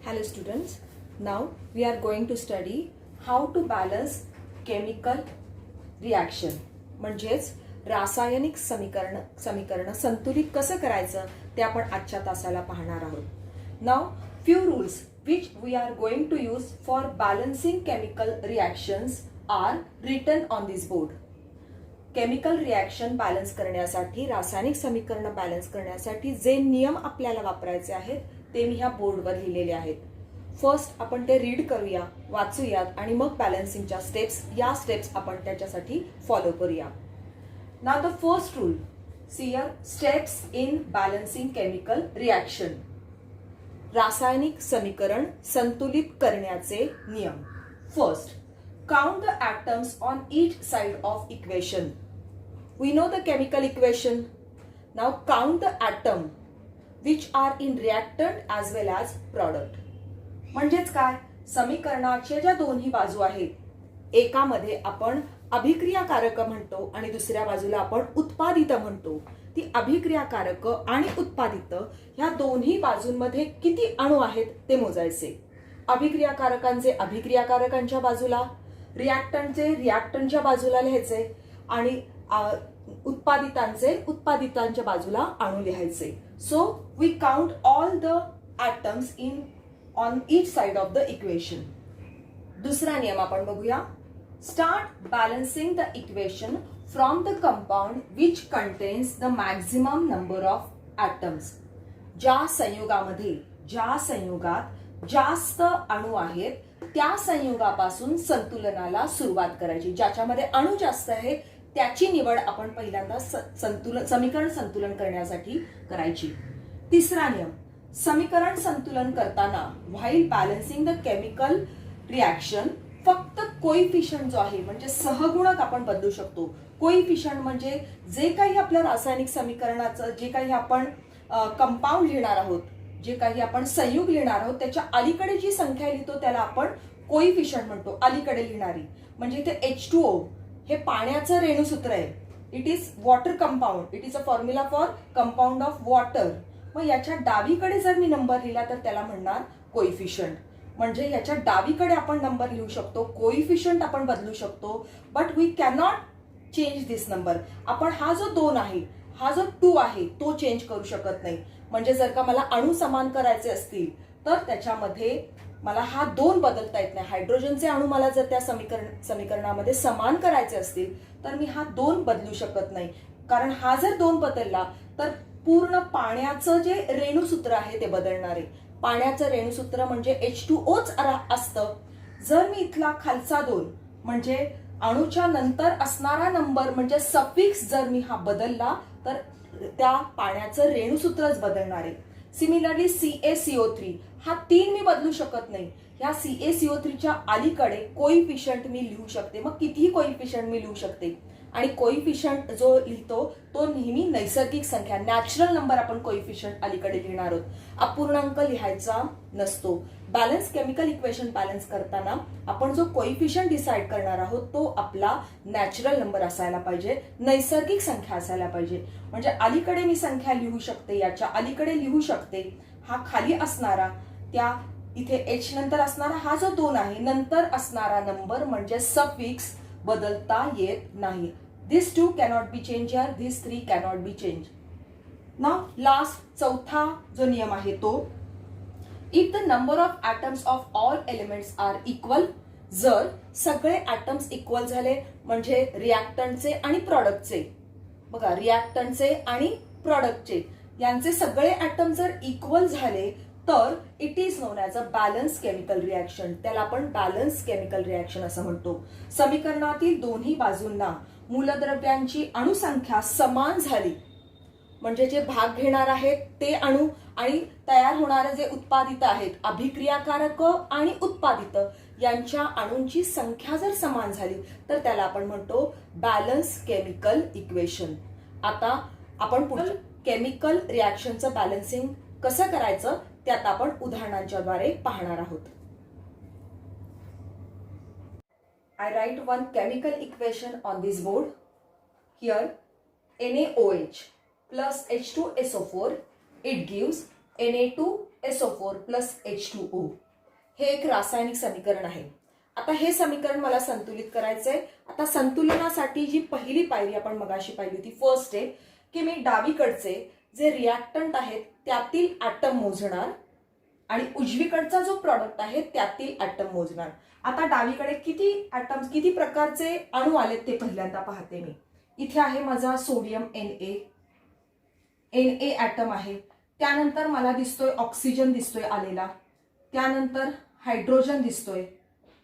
Hello students, now we are going to study how to balance chemical reaction म्हणजेच रासायनिक समीकरण संतुलित कसं करायचं ते आपण आजच्या तासाला पाहणार आहोत. Now few rules which we are going to use for balancing chemical reactions are written on this board. Chemical reaction balance करण्यासाठी रासायनिक समीकरण बॅलन्स करण्यासाठी जे नियम आपल्याला वापरायचे आहेत ते मी ह्या बोर्डवर लिहिलेले आहेत. फर्स्ट आपण ते रीड करूया, वाचूयात आणि मग बॅलन्सिंगच्या स्टेप्स आपण त्याच्यासाठी फॉलो करूया. Now the first rule, see here, steps in balancing chemical reaction. रासायनिक समीकरण संतुलित करण्याचे नियम. First, count the atoms on each side of equation. We know the chemical equation. Now count the atom which are in reactant as well as product. म्हणजेच काय, समीकरणाच्या ज्या दोन्ही बाजू आहेत, एकामध्ये आपण अभिक्रियाकारक म्हणतो आणि दुसऱ्या बाजूला आपण उत्पादित म्हणतो. ती अभिक्रियाकारक आणि उत्पादित ह्या दोन्ही बाजूंमध्ये किती अणू आहेत ते मोजायचे. अभिक्रियाकारकांचे अभिक्रियाकारकांच्या बाजूला, रिॲक्टंटचे रिॲक्टंटच्या बाजूला लिहायचे आणि उत्पादितांचे उत्पादितांच्या बाजूला अणू लिहायचे. So we count all the atoms in on each side of the equation. दुसरा नियम आपण बघूया. Start balancing the equation from the compound which contains the maximum number of atoms. ज्या संयुगात जास्त अणु आहेत त्या संयुगापासून संतुलनाला सुरुवात करायची. ज्याच्यामध्ये अणु जास्त आहे त्याची निवड आपण पहिल्यांदा समीकरण संतुलन करण्यासाठी करायची. तिसरा नियम, समीकरण संतुलन करताना while balancing the chemical reaction फक्त कोइफिशियंट जो आहे म्हणजे सहगुणक आपण बदलू शकतो. कोइफिशियंट म्हणजे जे काही आपल्या रासायनिक समीकरणाचं जे काही आपण कंपाऊंड लिहिणार आहोत, जे काही आपण संयुग लिहिणार आहोत त्याच्या अलीकडे जी संख्या लिहितो त्याला आपण कोइफिशियंट म्हणतो. अलीकडे लिहिणारी म्हणजे इथे H2O हे पाण्याचं रेणुसूत्र आहे. It is water compound. It is a formula for compound of water. मग याच्या डावीकडे जर मी नंबर लिहिला तर त्याला म्हणणार कोइफिशियंट. म्हणजे याच्या डावीकडे आपण नंबर लिहू शकतो, कोइफिशियंट आपण बदलू शकतो, but we cannot change this number. आपण हा जो 2 आहे, हा जो 2 आहे तो चेंज करू शकत नाही. म्हणजे जर का मला अणू समान करायचे असतील तर त्याच्यामध्ये मला हा 2 बदलता येत नाही. हायड्रोजनचे अणू मला जर त्या समीकरणामध्ये समान करायचे असतील तर मी हा 2 बदलू शकत नाही. कारण हा जर 2 बदलला तर पूर्ण पाण्याचं जे रेणुसूत्र आहे ते बदलणार आहे. पाण्याचं रेणुसूत्र म्हणजे H2Oच असतं. जर मी इथला खालचा 2 म्हणजे अणूच्या नंतर असणारा नंबर म्हणजे सफिक्स जर मी हा बदलला तर त्या पाण्याचं रेणुसूत्रच बदलणार आहे. सिमिलरली CaCO3 हा 3 मी बदलू शकत नाही. या CaCO3च्या अलीकडे कोइफिशियंट मी लिहू शकते. मग कितीही कोइफिशियंट मी लिहू शकते आणि कोइफिशियंट जो लिहितो तो नेहमी नैसर्गिक संख्या, नॅचरल नंबर आपण कोइफिशियंट अलीकडे लिहिणार आहोत. अपूर्णांक लिहायचा नसतो. बॅलन्स केमिकल इक्वेशन बॅलन्स करताना आपण जो कोइफिशियंट डिसाइड करणार आहोत तो आपला नॅचरल नंबर असायला पाहिजे, नैसर्गिक संख्या असायला पाहिजे. म्हणजे अलीकडे मी संख्या लिहू शकते, याच्या अलीकडे लिहू शकते. हा खाली असणारा, त्या इथे H नंतर असणारा हा जो 2 आहे, नंतर असणारा नंबर म्हणजे सफिक्स बदलता येत नाही. This 2 cannot be change here, this 3 cannot be change. Now last, चौथा जो नियम आहे तो, if the number of atoms of all elements are equal. जर सगळे ॲटम्स इक्वल झाले म्हणजे रिॲक्टंटचे आणि प्रॉडक्टचे, बघा रिॲक्टंटचे आणि प्रॉडक्टचे यांचे सगळे ॲटम जर इक्वल झाले तर it is known as a balance chemical reaction. त्याला आपण बॅलन्स केमिकल रिॲक्शन असं म्हणतो. समीकरणातील दोन्ही बाजूंना मूलद्रव्यांची अणुसंख्या समान झाली म्हणजे जे भाग घेणार आहेत ते अणू आणि तयार होणारे जे उत्पादित आहेत, अभिक्रियाकारक आणि उत्पादित यांच्या अणूंची संख्या जर समान झाली तर त्याला आपण म्हणतो बॅलन्स केमिकल इक्वेशन. आता आपण पुढे केमिकल रिॲक्शनचं बॅलन्सिंग कसं करायचं त्यात आपण उदाहरणांच्या द्वारे पाहणार आहोत. I write one chemical equation on this board. Here NaOH plus H2SO4 it gives Na2SO4 plus H2O हे एक रासायनिक समीकरण आहे. आता हे समीकरण मला संतुलित करायचंय. आता संतुलनासाठी जी पहिली पायरी आपण मगाशी पाहिली होती, फर्स्ट स्टेप, की मी डावीकडचे जे रिॲक्टंट आहेत त्यातील ॲटम मोजणार आणि उजवीकडचा जो प्रॉडक्ट आहे त्यातील ॲटम मोजणार. आता डावीकडे किती प्रकारचे अणू आलेत ते पहिल्यांदा पाहते मी. इथे आहे माझा सोडियम Na ॲटम आहे. त्यानंतर मला दिसतोय ऑक्सिजन दिसतोय आलेला, त्यानंतर हायड्रोजन दिसतोय,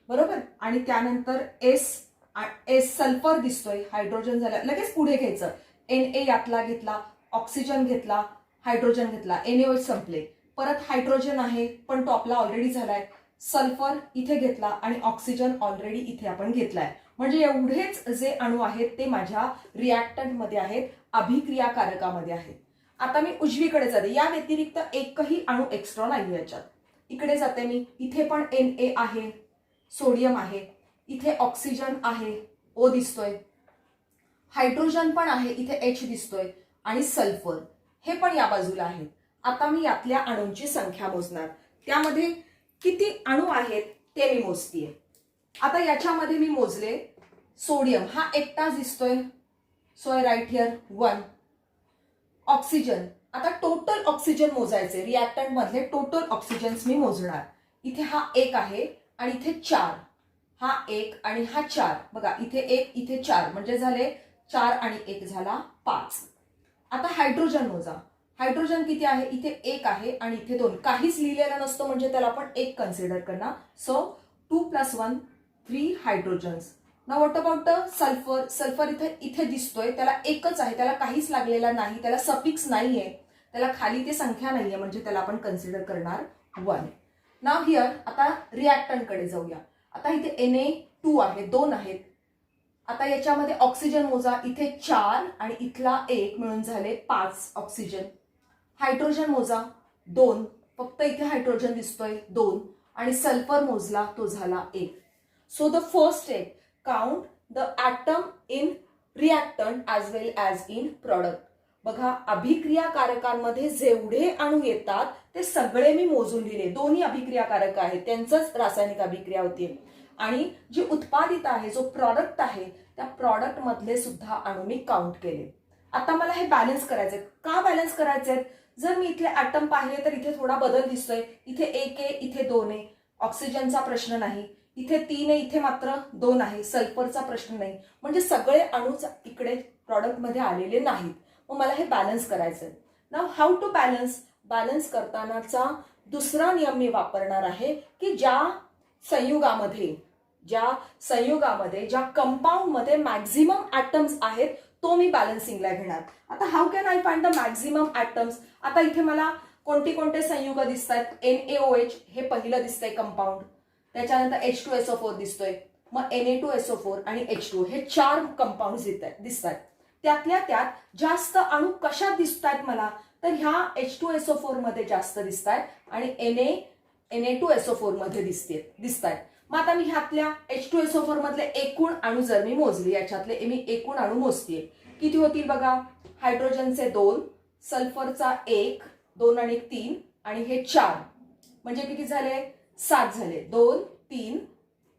बरोबर, आणि त्यानंतर एस सल्फर दिसतोय. हायड्रोजन झालं, लगेच पुढे घ्यायचं. Na यातला घेतला, ऑक्सिजन घेतला, हायड्रोजन घेतला, NaOH संपले. परत हायड्रोजन आहे पण तो आपला ऑलरेडी झालाय. सल्फर इथे घेतला आणि ऑक्सिजन ऑलरेडी इथे आपण घेतलाय. म्हणजे एवढेच जे अणू आहेत ते माझ्या रिॲक्टंट मध्ये आहेत, अभिक्रियाकारकामध्ये आहेत. आता मी उजवीकडे जाते. या व्यतिरिक्त एकही अणू एक्स्ट्रा नाही याच्यात. इकडे जाते मी. इथे पण Na आहे, सोडियम आहे, इथे ऑक्सिजन आहे, O दिसतोय, हायड्रोजन पण आहे, इथे H दिसतोय, आणि सल्फर हे पण या बाजूला आहेत. आता मी यातल्या अणूंची संख्या मोजणार. त्यामध्ये किती अणू आहेत ते मी मोजतीये. आता याच्यामध्ये मी मोजले. सोडियम हा एकटाच दिसतोय, so I write here 1. Oxygen, आता टोटल ऑक्सिजन मोजायचे, रिॲक्टंट मधले टोटल ऑक्सिजन्स मी मोजणार. इथे हा 1 आहे आणि इथे 4, हा 1 आणि हा 4, बघा इथे 1 इथे 4, म्हणजे झाले 4 आणि 1 झाला 5. आता हायड्रोजन मोजा. हायड्रोजन किती आहे? इथे 1 आहे आणि इथे 2, काहीच लिहिलेला नसतो म्हणजे त्याला आपण 1 कन्सिडर करणार. So 2 + 1 3 hydrogens. Now what about sulphur? Sulphur इथे दिसतोय, त्याला एकच आहे, त्याला काहीच लागलेला नाही, त्याला सफिक्स नाहीये, त्याला खाली ते संख्या नाहीये, म्हणजे त्याला आपण कन्सिडर करणार 1. नाउ हिअर आता रिॲक्टंट कडे जाऊया. आता इथे Na2 आहे, 2 आहेत. आता याच्यामध्ये ऑक्सिजन मोजा. इथे 4 आणि इथला 1 मिळून झाले 5 ऑक्सिजन. हायड्रोजन मोजा. 2, फक्त इथे हायड्रोजन दिसतोय 2, आणि सल्फर मोजला तो झाला 1. So the first step, count the atom in reactant as well as in product. बघा, अभिक्रियाकारकांमध्ये जेवढे अणू येतात ते सगळे मी मोजून लिहिले. दोन्ही अभिक्रियाकारक आहेत, त्यांचंच रासायनिक अभिक्रिया होती. आणि जे उत्पादित आहे, जो प्रॉडक्ट आहे, त्या प्रॉडक्ट मधले सुद्धा अणू मी काउंट केले. आता मला हे बॅलन्स करायचे. का बॅलन्स करायचे? जर मी इथले ॲटम पाहिले तर इथे थोडा बदल दिसतोय. इथे 1 आहे, इथे 2 आहे. ऑक्सिजनचा प्रश्न नाही. इथे 3 आहे, इथे मात्र 2 आहे. सल्फरचा प्रश्न नाही. म्हणजे सगळे अणूच इकडे प्रॉडक्ट मध्ये आलेले नाहीत. मग मला हे बॅलन्स करायचंय. Now how to balance? Balance करतानाचा दुसरा नियम मी वापरणार आहे की ज्या संयुगामध्ये, ज्या कंपाऊंड मध्ये मॅक्झिमम ॲटम्स आहेत तो मी बॅलन्सिंगला घेणार. आता how can I find the maximum atoms? आता इथे मला कोणते संयुग दिसत आहेत? NaOH हे पहिलं दिसतंय कंपाऊंड, त्याच्यानंतर H2SO4 दिसतोय, मग Na2SO4 आणि H2 हे 4 कंपाऊंड दिसत आहेत. त्यातल्या त्यात जास्त अणू कशात दिसत आहेत मला? तर ह्या H2SO4 मध्ये जास्त दिसत आहेत आणि Na2SO4 मध्ये दिसत आहेत. मग आता मी ह्यातल्या H2SO4 मधले एकूण अणू जर मी मोजले, याच्यातले मी एकूण अणू मोजतीये, किती होतील बघा? हायड्रोजनचे 2, सल्फरचा 1, 2 आणि 1 3, आणि हे 4, म्हणजे किती झाले? 7 झाले. 2 3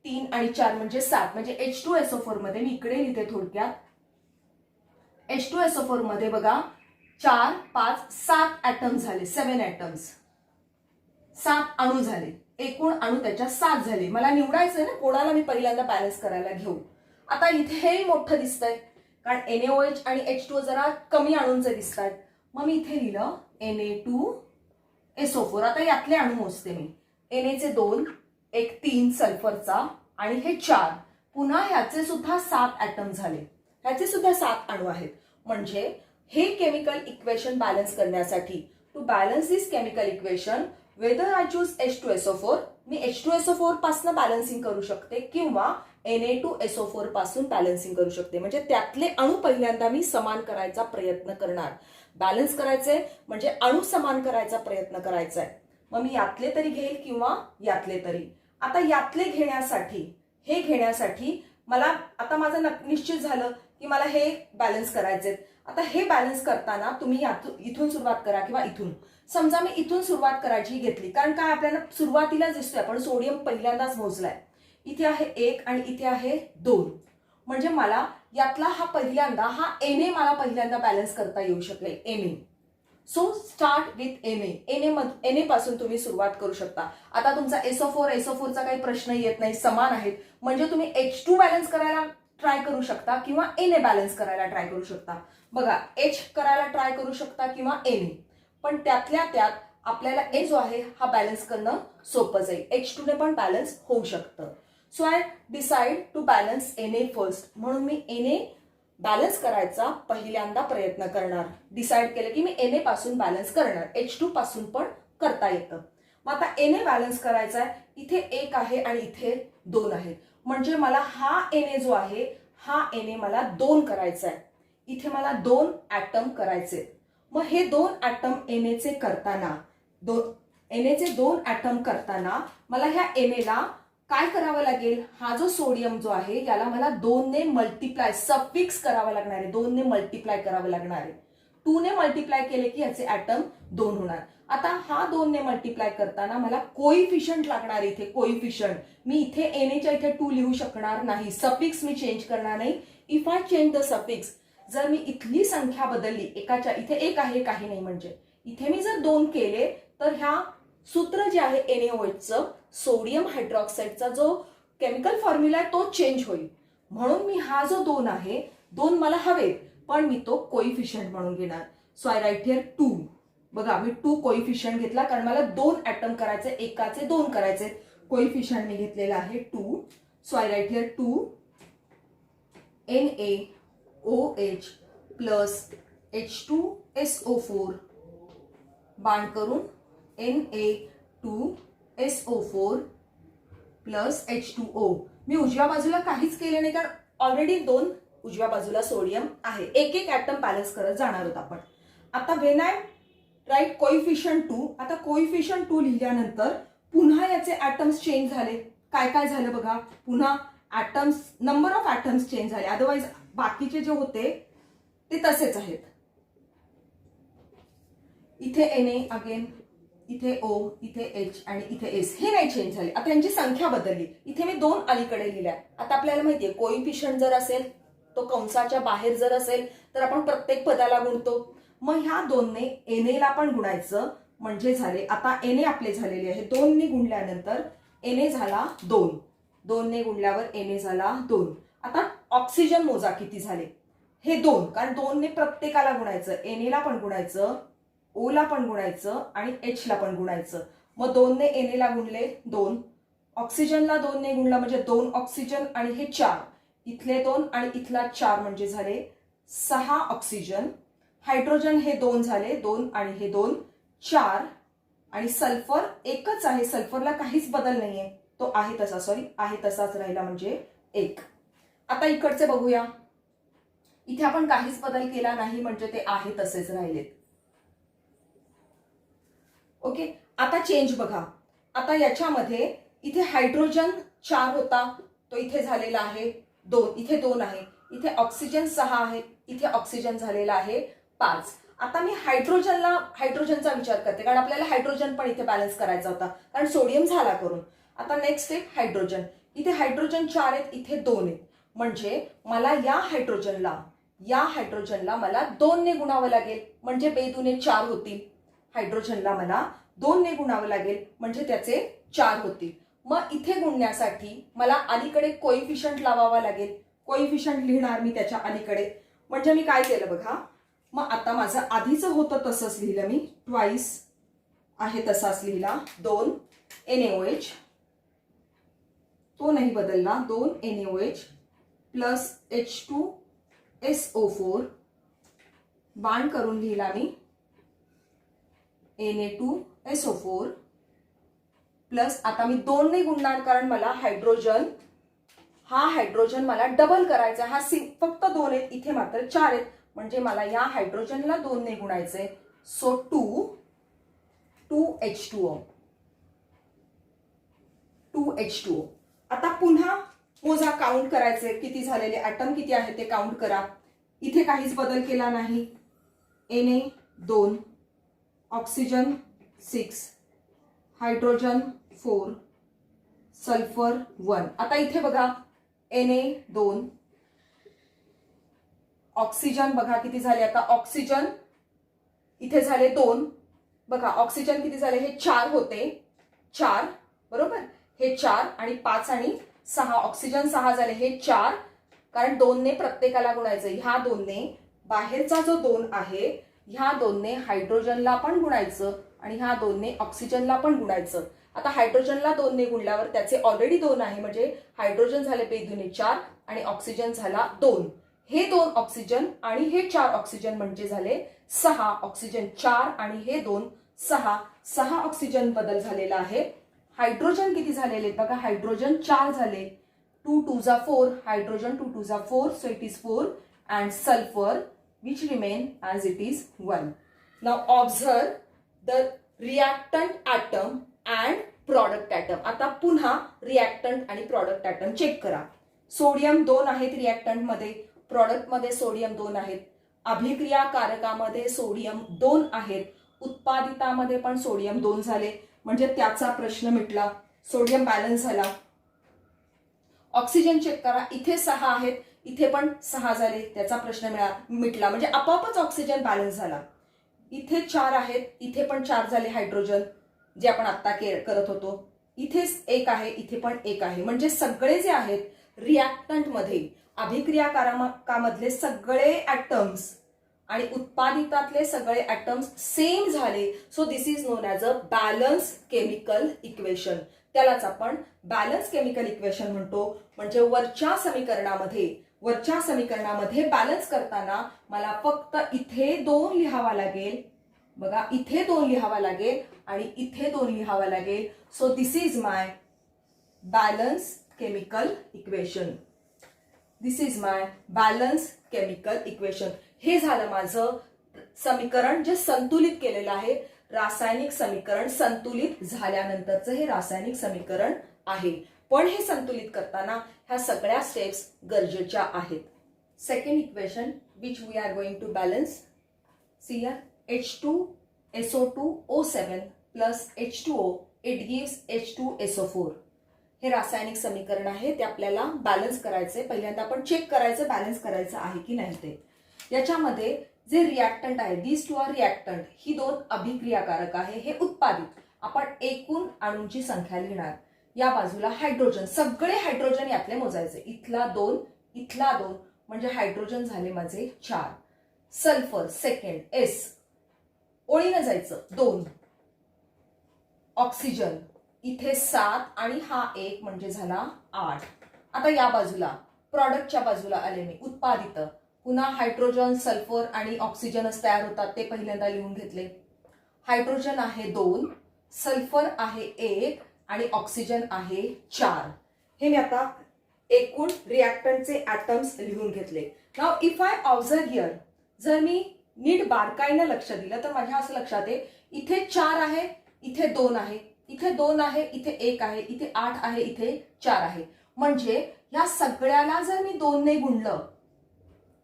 3 आणि 4 म्हणजे 7. म्हणजे H2SO4 मध्ये मी इकडे लिहिते थोडक्यात. H2SO4 मध्ये बघा 4 5 7 ॲटम झाले, 7 ॲटम्स, 7 अणू झाले. एकूण अणू त्याच्या 7 झाले. मला निवडायचंय ना कोणाला मी पहिल्यांदा बॅलन्स करायला घेऊ. आता इथे मोठं दिसतंय कारण NaOH आणि H2O जरा कमी अणूंचे दिसत आहेत. मग मी इथे लिहिलं Na2SO4. आता यातले अणू मोजते मी. Na चे 2, 1 3 सल्फरचा, आणि हे 4. पुन्हा ह्याचे सुद्धा 7 ॲटम झाले, ह्याचे सुद्धा 7 अणू आहेत. म्हणजे हे केमिकल इक्वेशन बॅलन्स करण्यासाठी, to balance this chemical equation, whether I choose H2SO4, मी H2SO4 पासून बॅलन्सिंग करू शकते किंवा Na2SO4 पासून बॅलन्सिंग करू शकते. म्हणजे त्यातले अणू पहिल्यांदा मी समान करायचा प्रयत्न करणार. बॅलन्स करायचे म्हणजे अणू समान करायचा प्रयत्न करायचा आहे. मग मी यातले तरी घेईल किंवा यातले तरी. आता यातले घेण्यासाठी मला आता माझं निश्चित झालं की मला हे बॅलन्स करायचे. आता हे बॅलन्स करताना तुम्ही इथून सुरुवात करा किंवा इथून. समजा मी इथून सुरुवात करायची घेतली, कारण काय आपल्याला सुरुवातीला दिसतोय आपण सोडियम पहिल्यांदाच मोजलाय. इथे आहे 1 आणि इथे आहे 2, म्हणजे मला यातला हा पहिल्यांदा हा Na मला पहिल्यांदा बॅलन्स करता येऊ शकेल. Na. So start with Na पासून तुम्ही सुरुवात करू शकता. आता तुमचा SO4चा काही प्रश्न येत नाही, समान आहेत, म्हणजे तुम्ही H2 बॅलन्स करायला ट्राय करू शकता किंवा Na बॅलन्स करायला ट्राय करू शकता. बघा, H करायला ट्राय करू शकता किंवा Na, पण त्यातल्या त्यात आपल्याला A जो आहे हा बॅलन्स करणं सोपं जाईल. H2 ने पण बॅलन्स होऊ शकतं. So I decide to balance Na first, म्हणून मी Na बॅलन्स करायचा पहिल्यांदा प्रयत्न करणार. डिसाइड केलं की मी Na पासून बॅलन्स करणार. H2 पासून पण करता येतं. मग आता Na बॅलन्स करायचा आहे. इथे 1 आहे आणि इथे 2 आहे, म्हणजे मला हा Na जो आहे हा Na मला 2 करायचा आहे. इथे मला 2 ऍटम करायचे. मग हे 2 ऍटम Na करताना मला ह्या Na ला काय करावं लागेल, हा जो सोडियम जो आहे याला मला 2 ने मल्टिप्लाय सफिक्स करावा लागणार आहे. 2 ने मल्टिप्लाय करावं लागणार आहे. 2 ने मल्टिप्लाय केले की याचे ऍटम 2 होणार. आता हा 2 ने मल्टिप्लाय करताना मला कोइफिशियंट लागणार आहे. इथे कोइफिशियंट मी इथे Na इथे 2 लिहू शकणार नाही, सफिक्स मी चेंज करणार नाही. If I change the suffix, जर मी इथली संख्या बदलली, एकाच्या इथे 1 आहे काही नाही, म्हणजे इथे मी जर 2 केले तर ह्या सूत्र जे आहे NaOHचं सोडियम हायड्रॉक्साईडचा जो केमिकल फॉर्म्युला आहे तो चेंज होईल. म्हणून मी हा जो 2 आहे, 2 मला हवे, पण मी तो कोइफिशियंट म्हणून घेणार. So I write here 2. बघा, मी 2 कोइफिशियंट घेतला कारण मला 2 ऍटम करायचे, एकाचे 2 करायचे. कोइफिशियंट मी घेतलेला आहे 2. So I write here 2 NaOH plus H2SO4 बाण करून Na2SO4 प्लस H2O. मी उजव्या बाजूला काहीच केले नाही कारण ऑलरेडी 2 उजव्या बाजूला सोडियम आहे. एक एक ऍटम बॅलन्स करत जाणार आहोत आपण. आता व्हेन आय राईट कोइफिशियंट 2, आता कोइफिशियंट 2 लिहिल्यानंतर पुन्हा याचे ऍटम्स चेंज झाले. काय काय झालं बघा, पुन्हा atoms, number of atoms change झाले. अदरवाइज बाकीचे जे होते ते तसेच आहेत. इथे Na अगेन, इथे O, इथे H आणि इथे S, हे नाही चेंज झाले. आता यांची संख्या बदलली. इथे मी 2 अलीकडे लिहिल्या. आता आपल्याला माहितीये कोइफिशियंट जर असेल तो कंसाच्या बाहेर जर असेल तर आपण प्रत्येक पदाला गुणतो. मग ह्या 2 ने Na ला पण गुणायचं, म्हणजे झाले. आता Na आपले झालेले आहे. 2 ने गुणल्यानंतर Na झाला 2. 2 ने गुणल्यावर Na झाला 2. आता ऑक्सिजन मोजा किती झाले, हे 2, कारण 2 ने प्रत्येकाला गुणायचं. Na ला पण गुणायचं, O ला पण गुणायचं आणि H ला पण गुणायचं. मग 2 ने Na ला गुणले 2, ऑक्सिजनला 2 ने गुणला म्हणजे 2 ऑक्सिजन आणि हे 4, इथले 2 आणि इथला 4 म्हणजे झाले 6 ऑक्सिजन. हायड्रोजन हे 2 झाले, 2 आणि हे 2 4, आणि सल्फर एकच आहे, सल्फरला काहीच बदल नाहीये, तो आहे तसा, आहे तसाच राहिला म्हणजे 1. आता इकडचे बघूया. इथे आपण काहीच बदल केला नाही म्हणजे ते आहे तसेच राहिलेत. ओके, आता चेंज बघा. आता याच्यामध्ये इथे हायड्रोजन 4 होता, तो इथे झालेला आहे 2, इथे 2 आहे. इथे ऑक्सिजन 6 आहे, इथे ऑक्सिजन झालेला आहे 5. आता मी हायड्रोजनचा विचार करते कारण आपल्याला हायड्रोजन पण इथे बॅलन्स करायचा होता, कारण सोडियम झाला करून. आता नेक्स्ट स्टेप हायड्रोजन. इथे हायड्रोजन 4 आहेत, इथे 2 आहेत, म्हणजे मला या हायड्रोजनला मला 2 ने गुणावं लागेल, म्हणजे 2 दुने 4 होतील. हायड्रोजनला मला 2 ने गुणावं लागेल म्हणजे त्याचे 4 होतील. मग इथे गुणण्यासाठी मला अलीकडे कोइफिशियंट लावावा लागेल. कोइफिशियंट लिहिणार मी त्याच्या अलीकडे, म्हणजे मी काय केलं बघा. मग आता माझं आधीचं होतं तसंच लिहिलं मी, ट्वाइस आहे तसाच लिहिला. 2 NaOH, तो नाही बदलला, 2 NaOH प्लस H2SO4 बाण करून लिहिला मी Na2SO4 प्लस, आता मी 2 ने गुणणार कारण मला हायड्रोजन मला डबल करायचा. हा फक्त 2 आहेत, इथे मात्र 4 आहेत, म्हणजे मला या हायड्रोजनला 2 ने गुणायचंय. So 2H2O. आता पुन्हा मोजा, काउंट करायचे किती झालेले ऍटम किती आहेत ते काउंट करा. इथे काहीच बदल केला नाही. Na 2, oxygen 6, hydrogen 4, sulphur 1. आता इथे बघा Na 2, ऑक्सिजन बघा किती झाले. आता ऑक्सिजन इथे झाले 2. बघा ऑक्सिजन किती झाले, हे 4 होते, 4 बरोबर, हे 4 आणि 5 आणि 6, ऑक्सिजन 6 झाले, हे 4, कारण 2 ने प्रत्येकाला गुणायचं. ह्या 2 ने बाहेरचा जो 2 आहे ह्या 2 ने हायड्रोजनला पण गुणायचं आणि ह्या 2 ने ऑक्सिजनला पण गुणायचं. आता हायड्रोजनला 2 ने गुणल्यावर त्याचे ऑलरेडी 2 आहे, म्हणजे हायड्रोजन झाले बेधुने 4 आणि ऑक्सिजन झाला 2. हे 2 ऑक्सिजन आणि हे 4 ऑक्सिजन म्हणजे झाले 6. ऑक्सिजन 4 आणि हे 2 6, 6 ऑक्सिजन बदल झालेला आहे. हायड्रोजन किती झालेले बघा, हायड्रोजन 4 झाले, 2 2 जा 4, हायड्रोजन 2 2 जा 4, so it is 4, and sulfur which remain as it is 1. Now observe the reactant atom and product atom. आता पुन्हा रिएक्टंट आणि प्रोडक्ट ॲटम चेक करा. सोडियम 2 आहेत रिएक्टंट मध्ये, प्रोडक्ट मध्ये सोडियम 2 आहेत, अभिक्रियाकारकामध्ये सोडियम 2 आहेत, उत्पादितामध्ये पण सोडियम 2 झाले, म्हणजे त्याचा प्रश्न मिटला, सोडियम बॅलन्स झाला. ऑक्सिजन चेक करा, इथे 6 आहेत, इथे पण 6 झाले, त्याचा प्रश्न मिटला, म्हणजे आपोआपच ऑक्सिजन बॅलन्स झाला. इथे 4 आहेत, इथे पण 4 झाले हायड्रोजन, जे आपण आता करत होतो, इथे 1 आहे, इथे पण 1 आहे, म्हणजे सगळे जे आहेत रिएक्टंट मध्ये, अभिक्रियाकारकामधले सगळे ॲटम्स आणि उत्पादितातले सगळे ॲटम्स सेम झाले. So this is known as a balance chemical equation. त्यालाच आपण बॅलन्स केमिकल इक्वेशन म्हणतो. म्हणजे वरच्या समीकरणामध्ये बॅलन्स करताना मला फक्त इथे 2 लिहावा लागेल, बघा इथे 2 लिहावा लागेल आणि इथे 2 लिहावा लागेल. So this is my balance chemical equation. This is my balance chemical equation. हे झालं माझं समीकरण जे संतुलित केलेलं आहे. रासायनिक समीकरण संतुलित झाल्यानंतरचं हे रासायनिक समीकरण आहे. पण हे संतुलित करताना ह्या सगळ्या स्टेप्स गरजेच्या आहेत. Second equation which we are going to balance, see here, H2SO2O7 plus H2O it gives H2SO4. हे रासायनिक समीकरण आहे, ते आपल्याला बॅलन्स करायचे. पहिल्यांदा आपण चेक करायचं बॅलन्स करायचं आहे की नाही ते. याच्यामध्ये जे रिएक्टंट आहे, दीज 2 आर रिएक्टंट, ही 2 अभिक्रियाकारक आहे, हे उत्पादित. आपण एकूण अणूंची संख्या लिहिणार. या बाजूला हायड्रोजन, सगळे हायड्रोजन यातले मोजायचे, इथला 2, इथला 2, म्हणजे हायड्रोजन झाले माझे 4. सल्फर सेकंड, S ओळीनं जायचं 2. ऑक्सिजन इथे 7 आणि हा 1 म्हणजे झाला 8. आता या बाजूला प्रॉडक्टच्या बाजूला आले मी, उत्पादित. पुन्हा हायड्रोजन, सल्फर आणि ऑक्सिजनच तयार होतात, ते पहिल्यांदा लिहून घेतले. हायड्रोजन आहे 2, सल्फर आहे 1 आणि ऑक्सिजन आहे 4. हे मी आता एकूण रिएक्टंटचे ॲटम्स लिहून घेतले. Now if I observe here, जर मी नीट बारकाईनं लक्ष दिलं तर माझ्या असं लक्षात येईल, इथे 4 आहे, इथे 2 आहे, इथे 2 आहे, इथे 1 आहे, इथे 8 आहे, इथे 4 आहे. म्हणजे या सगळ्याला जर मी 2 ने गुणलं,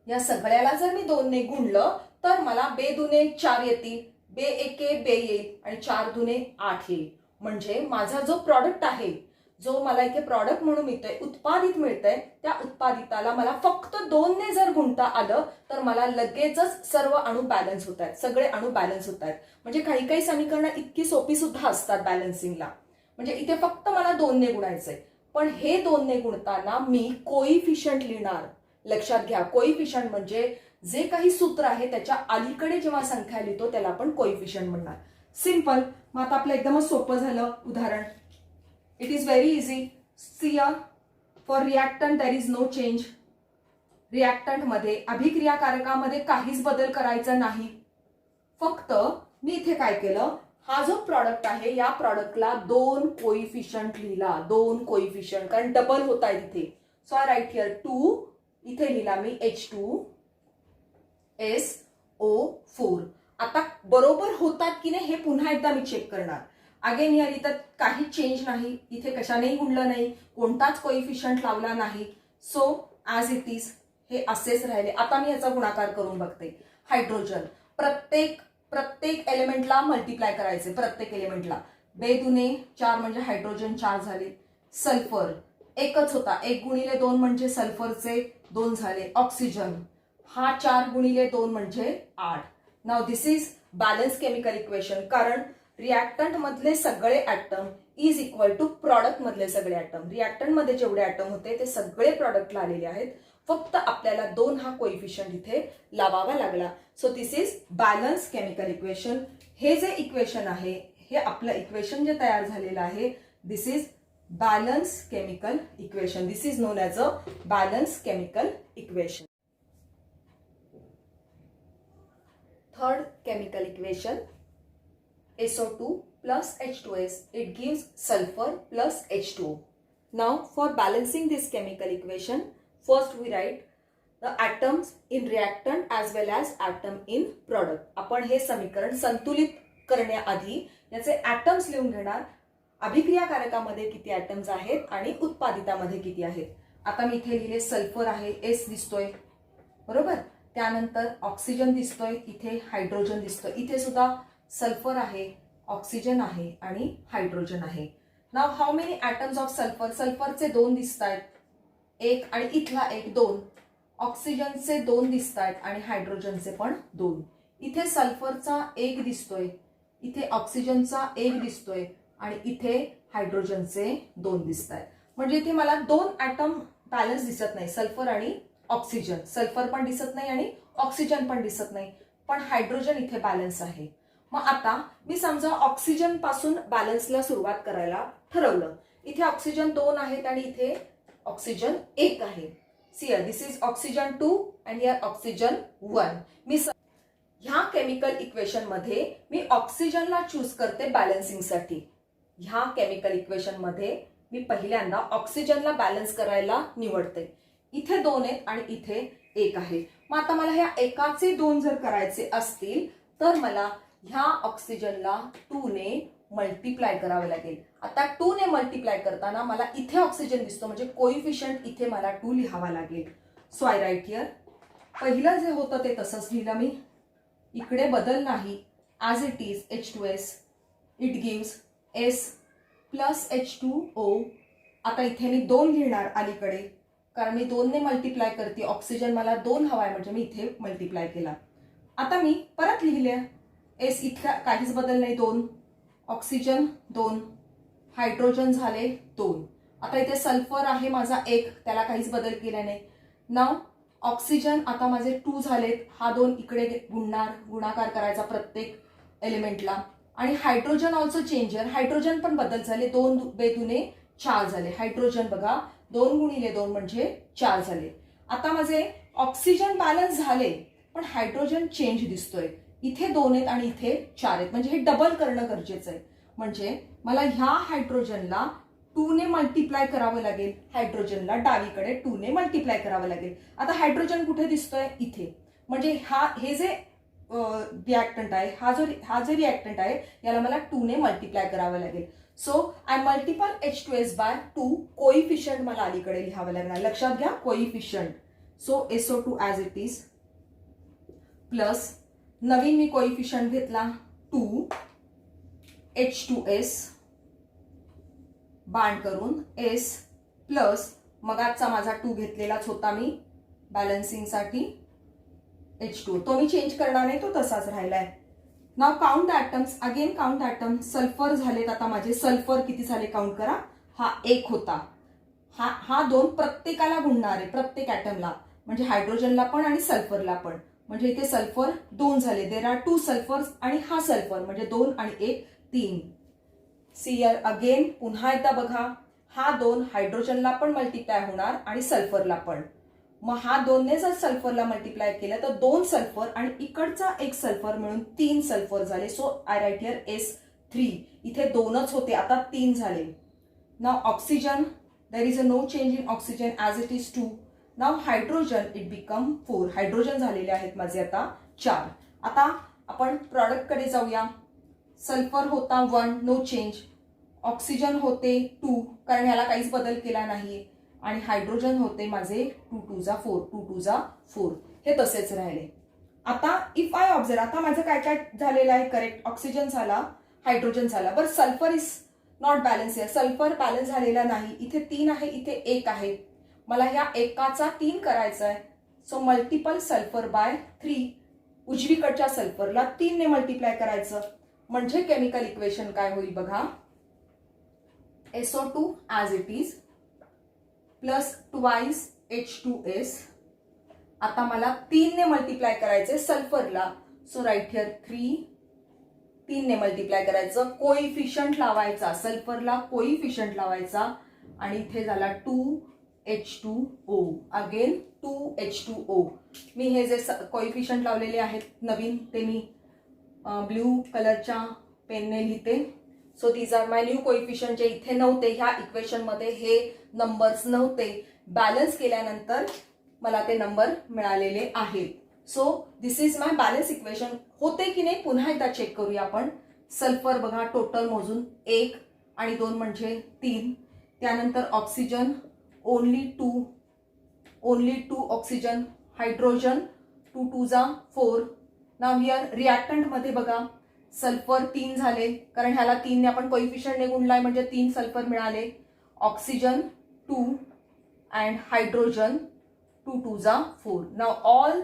या सगळ्याला जर मी 2 ने गुणलं तर मला बेदुने 4 येतील, बे एके बे येईल आणि 4 दुने 8 येईल. म्हणजे माझा जो प्रॉडक्ट आहे, जो मला इथे प्रॉडक्ट म्हणून मिळतंय, उत्पादित मिळतंय, त्या उत्पादिताला मला फक्त 2 ने जर गुणता आलं तर मला लगेचच सर्व अणू बॅलन्स होत आहेत, सगळे अणू बॅलन्स होत आहेत. म्हणजे काही काही समीकरणं इतकी सोपी सुद्धा असतात बॅलन्सिंगला. म्हणजे इथे फक्त मला 2 ने गुणायचंय, पण हे 2 ने गुणताना मी कोइफिशियंट लिहिणार. लक्षात घ्या, कोइफिशियंट म्हणजे जे काही सूत्र आहे त्याच्या अलीकडे जेव्हा संख्या लिहितो त्याला आपण कोइफिशियंट म्हणणार. सिंपल. मग आता आपलं एकदमच सोपं झालं उदाहरण. It is very easy. See for reactant there is no change. Reactant मध्ये, अभिक्रियाकारकामध्ये काहीच बदल करायचा नाही. फक्त मी इथे काय केलं, हा जो प्रॉडक्ट आहे या प्रॉडक्टला 2 कोइफिशियंट लिहिला, 2 कोइफिशियंट, कारण डबल होत आहे तिथे. सो आय राईट हिअर 2, इथे लिहिला मी H2SO4. आता बरोबर होतात की नाही हे पुन्हा एकदा मी चेक करणार. अगेन हिअर इथं काही चेंज नाही, इथे कशानेही गुणलं नाही, कोणताच कोइफिशियंट लावला नाही. सो ॲज इट इज हे असेच राहिले. आता मी याचा गुणाकार करून बघते. हायड्रोजन, प्रत्येक प्रत्येक एलिमेंटला मल्टिप्लाय करायचे, प्रत्येक एलिमेंटला. 2 दुने 4 म्हणजे हायड्रोजन 4 झाले. सल्फर एकच होता, 1 गुणिले 2 म्हणजे सल्फरचे 2 झाले. ऑक्सिजन हा 4 गुणिले 2 म्हणजे 8. Now this is balance chemical equation. कारण रिॲक्टंट मधले सगळे atom is equal to product मधले सगळे ऍटम. रिॲक्टंट मध्ये जेवढे ऍटम होते ते सगळे प्रॉडक्टला आलेले आहेत. फक्त आपल्याला 2 हा कोइफिशियंट इथे लावावा लागला. So this is balance chemical equation. हे जे इक्वेशन आहे, हे आपलं इक्वेशन जे तयार झालेलं आहे, this is balance chemical equation. This is known as a balance chemical equation. Third chemical equation, SO2 plus H2S. It gives sulfur plus H2O. Now for balancing this chemical equation, first we write the atoms in reactant as well as atom in product. आपण हे समीकरण संतुलित करण्याआधी याचे atoms लिहून घेणार. अभिक्रियाकारकामध्ये किती atoms आहेत आणि उत्पादितामध्ये किती आहेत. आता मी इथे लिहिले सल्फर आहे, S दिसतोय बरोबर. त्यानंतर ऑक्सिजन दिसतोय, इथे हायड्रोजन दिसतोय. इथे सुद्धा सल्फर आहे, ऑक्सिजन आहे आणि हायड्रोजन आहे. Now how many atoms of sulphur. सल्फरचे 2 दिसत आहेत, 1 आणि इथला 1 2. ऑक्सिजनचे 2 दिसत आहेत आणि हायड्रोजनचे पण 2. इथे सल्फरचा 1 दिसतोय, इथे ऑक्सिजनचा 1 दिसतोय आणि इथे हायड्रोजनचे 2 दिसत आहेत. म्हणजे इथे मला 2 ॲटम बॅलन्स दिसत नाही, सल्फर आणि ऑक्सिजन. सल्फर पण दिसत नाही आणि ऑक्सिजन पण दिसत नाही, पण हायड्रोजन इथे बॅलन्स आहे. मग आता मी समजा ऑक्सिजन पासून बॅलन्सला सुरुवात करायला ठरवलं. इथे ऑक्सिजन 2 आहेत आणि इथे ऑक्सिजन 1 आहे. See this is oxygen 2 and here oxygen 1. मी ह्या केमिकल इक्वेशन मध्ये मी ऑक्सिजनला चूज करते बॅलन्सिंगसाठी. ह्या केमिकल इक्वेशन मध्ये मी पहिल्यांदा ऑक्सिजनला बॅलन्स करायला निवडते. इथे 2 आहेत आणि इथे 1 आहे. मग आता मला ह्या एकाचे 2 जर करायचे असतील तर मला ह्या ऑक्सिजनला 2 ने मल्टिप्लाय करावे लागेल. आता 2 ने मल्टिप्लाय करताना मला इथे ऑक्सिजन दिसतो, म्हणजे कोइफिशियंट इथे मला 2 लिहावा लागेल. So I write here. पहिलं जे होतं ते तसंच लिहिलं मी, इकडे बदल नाही. As it is H2S. It gives S plus H2O. आता इथे मी 2 लिहिणार अलीकडे, कारण मी 2 ने मल्टिप्लाय करते. ऑक्सिजन मला 2 हवाय म्हणजे मी इथे मल्टिप्लाय केला. आता मी परत लिहिले, S इथला काहीच बदल नाही, 2. ऑक्सिजन 2, हायड्रोजन झाले 2. आता इथे सल्फर आहे माझा 1, त्याला काहीच बदल केला नाही. नाव ऑक्सिजन आता माझे 2 झालेत. हा 2 इकडे गुणाकार करायचा प्रत्येक एलिमेंटला. आणि हायड्रोजन ऑल्सो चेंजर, हायड्रोजन पण बदल झाले. 2 2 4 झाले. हायड्रोजन बघा 2 गुणिले 2 म्हणजे 4 झाले. आता माझे ऑक्सिजन बॅलन्स झाले, पण हायड्रोजन चेंज दिसतोय. इथे 2 आहेत आणि इथे 4 आहेत, म्हणजे हे डबल करणं गरजेचं आहे. म्हणजे मला ह्या हायड्रोजनला 2 ने मल्टिप्लाय करावं लागेल, हायड्रोजनला डावीकडे 2 ने मल्टिप्लाय करावं लागेल. आता हायड्रोजन कुठे दिसतोय? इथे. म्हणजे हे जे रिॲक्टंट आहे, हा जो रिॲक्टंट आहे याला मला 2 ने मल्टिप्लाय करावं लागेल. So I multiple H2S by 2. Coefficient मला अलीकडे लिहावं लागणार. लक्षात घ्या coefficient. So SO2 as it is plus नवीन मी कोइफिशियंट घेतला 2 H2S बाण करून S प्लस मगाचा माझा 2 घेतलेलाच होता मी बॅलन्सिंगसाठी H2. तो मी चेंज करणार नाही, तो तसाच राहिलाय. Now count atoms. Again count atom. Sulphur झालेत आता माझे. सल्फर किती झाले काउंट करा. हा 1 होता, हा 2 प्रत्येकाला गुणणार आहे, प्रत्येक ॲटमला, म्हणजे हायड्रोजनला पण आणि सल्फरला पण. म्हणजे इथे सल्फर 2 झाले. देर आर 2 सल्फर्स आणि हा सल्फर म्हणजे 2 आणि 1 3. सी अगेन पुन्हा एकदा बघा, हा 2 हायड्रोजनला पण मल्टिप्लाय होणार आणि सल्फरला पण. मग हा 2 ने जर सल्फरला मल्टिप्लाय केलं तर 2 सल्फर आणि इकडचा 1 सल्फर मिळून 3 सल्फर झाले. So I write here S3. इथे 2च होते, आता 3 झाले. Now oxygen, there is a no change in oxygen as it is 2. Now hydrogen it become 4. Hydrogen झालेले आहेत माझे आता 4. आता आपण प्रॉडक्ट कडे जाऊया. सल्फर होता 1, नो चेंज. ऑक्सिजन होते 2, कारण ह्याला काहीच बदल केला नाही. आणि हायड्रोजन होते माझे 2 2 जा 4, 2 2 जा 4. हे तसेच राहिले. आता इफ आय ऑब्झर्व, आता माझं काय काय झालेलं आहे करेक्ट, ऑक्सिजन झाला, हायड्रोजन झाला, बरं सल्फर इज नॉट बॅलन्स आहे, सल्फर बॅलन्स झालेला नाही, इथे 3 आहे, इथे 1 आहे, मला ह्या एकाचा 3 करायचा आहे, सो मल्टिपल सल्फर बाय 3, उजवीकडच्या सल्फरला 3 ने मल्टिप्लाय करायचं, म्हणजे केमिकल इक्वेशन काय होईल बघा, SO2 as it is plus twice H2S, आता मला 3 ने मल्टिप्लाय करायचे सल्फरला, सो राईट हिअर 3 ने मल्टिप्लाय करायचं, कोइफिशियंट लावायचा सल्फरला, कोइफिशियंट लावायचा, आणि इथे झाला 2H2O, अगेन 2H2O. मी हे जे कोइफिशियंट लावलेले आहेत नवीन ते मी ब्ल्यू कलरच्या पेनने लिहिते, so these are my new coefficient, जे इथे नव्हते, ह्या इक्वेशन मध्ये हे नंबर्स नव्हते, बॅलन्स केल्यानंतर मला ते नंबर मिळालेले आहेत. So this is my balance equation. होते की नाही पुन्हा एकदा चेक करूया आपण. सल्फर बघा टोटल मोजून 1 आणि 2 म्हणजे 3, त्यानंतर ऑक्सिजन ओनली 2 ऑक्सिजन, हायड्रोजन 2 2 जा 4. नाव हिअर रिॲक्टंट मध्ये बघा सल्फर 3 झाले, कारण ह्याला 3 ने आपण कोइफिशियंटने गुणलाय म्हणजे 3 सल्फर मिळाले, ऑक्सिजन 2 अँड हायड्रोजन 2 2 जा 4. नाव ऑल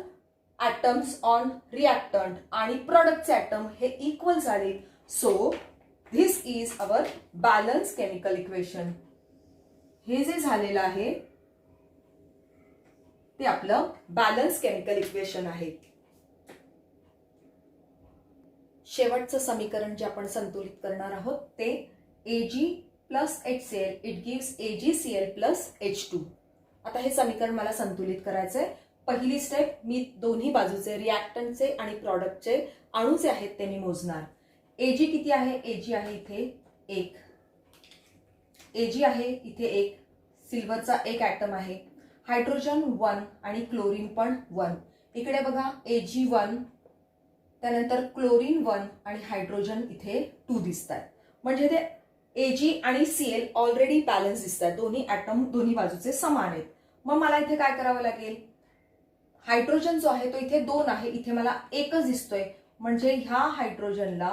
atoms on reactant आणि प्रोडक्टचे ॲटम हे इक्वल झाले, so this is our balance chemical equation. हे जे झालेलं आहे ते आपलं बॅलन्स केमिकल इक्वेशन आहे. शेवटचं समीकरण जे आपण संतुलित करणार आहोत ते Ag plus HCl it gives AgCl plus H2. आता हे समीकरण मला संतुलित करायचंय. पहिली स्टेप, मी दोन्ही बाजूचे रिॲक्टंटचे आणि प्रॉडक्टचे अणूचे आहेत ते मी मोजणार. Ag किती आहे, Ag आहे इथे 1, Ag आहे इथे 1, सिल्वरचा 1 ॲटम आहे, हायड्रोजन 1 आणि क्लोरीन पण 1. इकडे बघा Ag1, त्यानंतर क्लोरीन 1 आणि हायड्रोजन इथे 2 दिसत आहेत, म्हणजे ते Ag आणि Cl ऑलरेडी बॅलन्स दिसत आहेत, दोन्ही ॲटम दोन्ही बाजूचे समान आहेत. मग मला इथे काय करावं लागेल, हायड्रोजन जो आहे तो इथे 2 आहे, इथे मला 1च दिसतोय, म्हणजे ह्या हायड्रोजनला,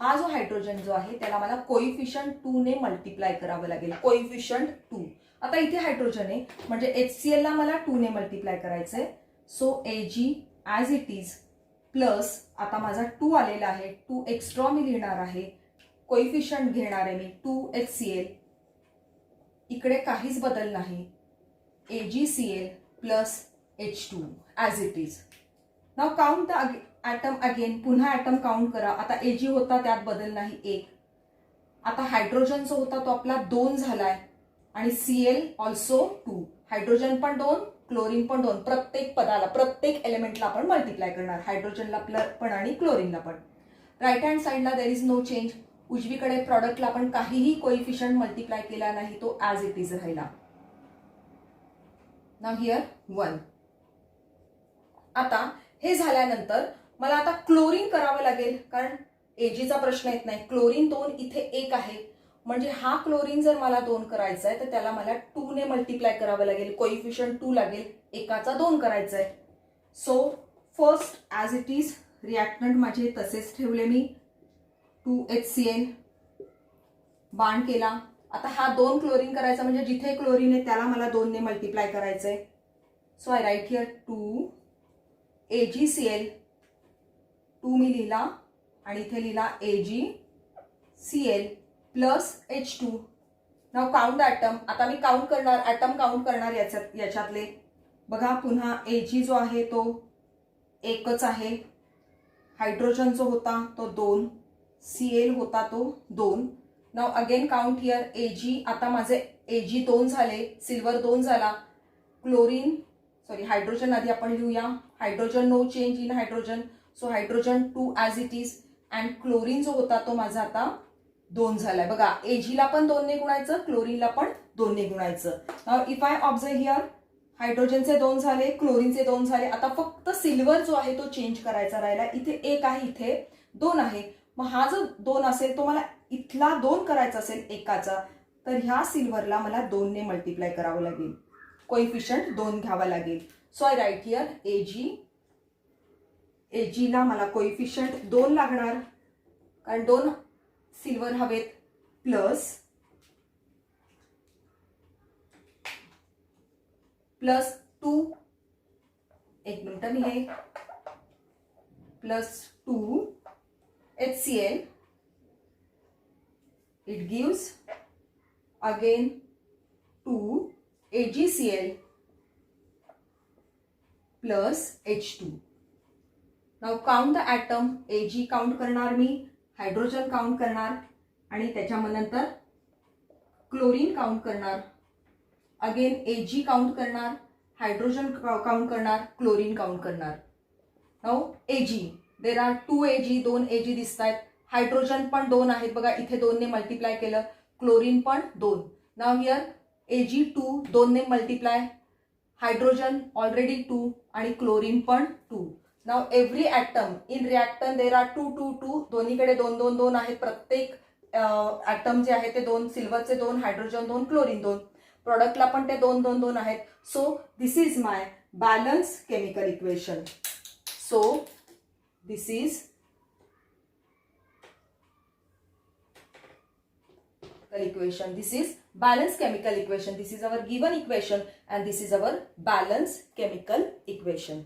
हा जो हायड्रोजन जो आहे त्याला मला कोइफिशियंट 2 ने मल्टिप्लाय करावं लागेल, कोइफिशियंट 2. आता इथे हायड्रोजन आहे म्हणजे HCl ला मला 2 ने मल्टिप्लाय करायचंय, so Ag as it is plus, आता माझा 2 आलेला आहे, 2 एक्स्ट्रा मी लिहिणार आहे, कोइफिशियंट घेणार आहे मी 2HCl, इकडे काहीच बदल नाही, AgCl plus H2 as it is. Now count the atom again, पुन्हा ॲटम काउंट करा. आता Ag होता त्यात बदल नाही 1, आता हायड्रोजन जो होता तो आपला 2 झालाय आणि Cl ऑल्सो 2, हायड्रोजन पण 2, क्लोरीन पण 2, प्रत्येक पदाला प्रत्येक एलिमेंटला आपण मल्टिप्लाय करणार, हायड्रोजनला पण आणि क्लोरीनला पण. राईट हँड साईडला देर इज नो चेंज, उजवीकडे प्रॉडक्टला आपण काहीही कोइफिशियंट मल्टिप्लाय केला नाही, तो ॲज इट इज राहिला. Now here 1. आता हे झाल्यानंतर मला आता क्लोरीन करावं लागेल, कारण Agचा प्रश्न येत नाही, क्लोरीन 2 इथे 1 आहे, म्हणजे हा क्लोरीन जर मला 2 करायचा आहे तर त्याला मला 2 ने मल्टिप्लाय करावं लागेल, कोइफिशियंट 2 लागेल, एकाचा 2 करायचा आहे. So first as it is reactant माझे तसेच ठेवले मी, 2HCl बाण केला. आता हा 2 क्लोरीन करायचा, म्हणजे जिथे क्लोरीन आहे त्याला मला 2 ने मल्टिप्लाय करायचंय, so I write here 2 AgCl, 2 मी लिहिला आणि इथे लिहिला AgCl plus H2. Now count the atom. आता मी काउंट करणार, ॲटम काउंट करणार याच्यातले. बघा पुन्हा Ag जो आहे तो 1च आहे, हायड्रोजन जो होता तो 2, Cl होता तो 2. Now again count here Ag, आता माझे Ag 2 झाले, सिल्वर 2 झाला, क्लोरीन हायड्रोजन आधी आपण लिहूया, hydrogen no change in hydrogen, so hydrogen 2 as it is, and chlorine जो होता तो माझा आता 2 झालाय. बघा Agला पण 2 ने गुणायचं, क्लोरीनला पण 2 ने गुणायचं. Now if I observe here, हायड्रोजनचे 2 झाले, क्लोरीनचे 2 झाले, आता फक्त सिल्वर जो आहे तो चेंज करायचा राहिला. इथे 1 आहे, इथे 2 आहे, मग हा जो 2 असेल तो मला इथला 2 करायचा असेल एकाचा, तर ह्या सिल्वरला मला 2 ने मल्टिप्लाय करावं लागेल, कोइफिशियंट 2 घ्यावा लागेल. So I write here Ag ला मला कोइफिशियंट 2 लागणार, कारण 2 सिल्वर हवेत, प्लस 2, एक मिनिट मी हे, plus 2 HCl, it gives again 2 AgCl plus H2. Now count the atom. Ag count करणार मी, हायड्रोजन काउंट करणार आणि त्याच्यानंतर क्लोरीन काउंट करणार, अगेन Ag काउंट करणार, हायड्रोजन काउंट करणार, क्लोरीन काउंट करणार. Now Ag, there are 2 Ag, 2 Ag दिसत आहेत, हायड्रोजन पण 2 आहेत बघा, इथे 2 ने मल्टिप्लाय केलं, क्लोरीन पण 2. नाउ हियर Ag2 2 ने मल्टिप्लाय, हायड्रोजन ऑलरेडी 2 आणि क्लोरीन पण 2. Now every atom in reactant there are 2 2 2, दोन्हीकडे 2 2 2 आहेत, प्रत्येक ॲटम जे आहे ते 2, सिल्वरचे 2, हायड्रोजन 2, क्लोरीन 2, प्रोडक्टला पण ते 2 2 2 आहेत. So this is my balance chemical equation. So this is equation, this is balanced chemical equation, this is our given equation and this is our balanced chemical equation.